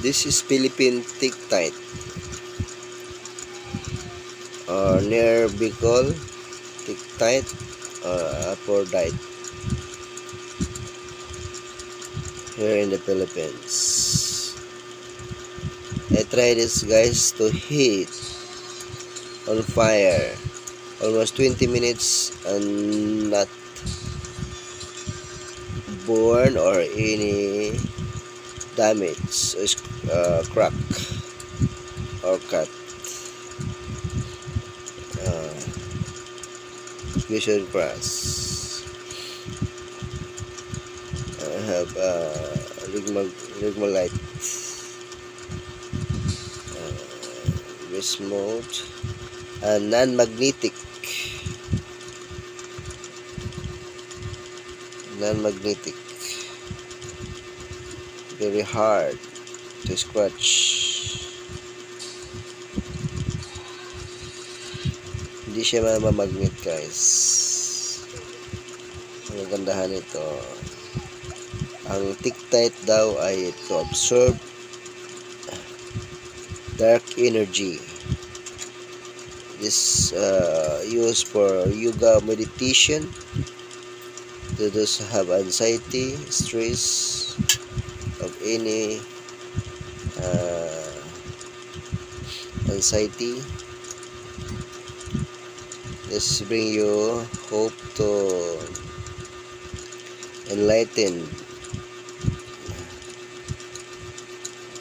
This is Philippine Tictite or near Bicol Tictite or Aphrodite here in the Philippines. I tried this, guys, to heat on fire almost 20 minutes and not burn or any damage, crack or cut. Vision Press. I have Rigmalite wrist mode and non-magnetic. Very hard to scratch. Hindi siya mamamagnet, guys. Ang gandahan nito, ang Tictite daw ay to absorb dark energy. This used for yoga meditation to those who have anxiety, stress of any anxiety. This bring you hope to enlighten,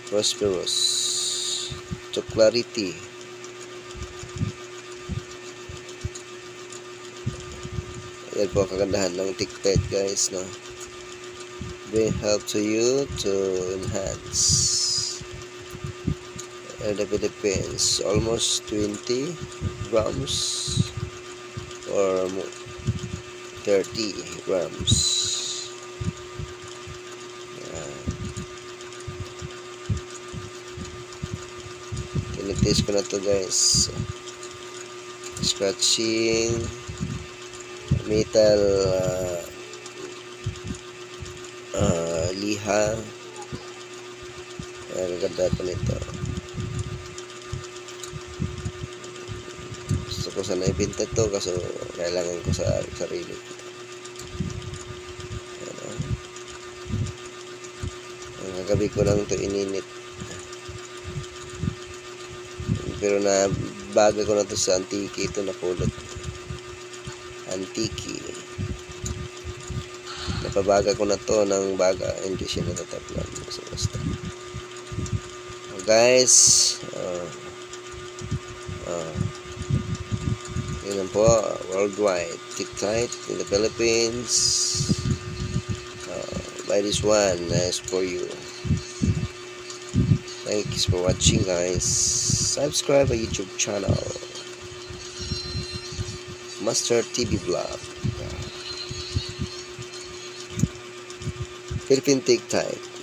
prosperous, to clarity. Yan po kagandahan ng Tictite, guys, no? Bring help to you to enhance in the Philippines. Almost 20 grams or 30 grams. Tinitest ko na to, guys. Scratching metal liha. Ang ganda pa nito. Gusto ko sana ibenta to kaso kailangan ko sa sarili ko. Ang gabi ko lang to ininit. Pero na baga ko na to sa Antique. Ito na pulot. Antique. Napabaga ko na to ng baga, hindi siya natataplan. So, basta. Guys, yun po, worldwide Tictite in the Philippines. Buy this one, nice for you. Thanks for watching, guys. Subscribe our YouTube channel, Master TV Vlog. Philippine Tictite.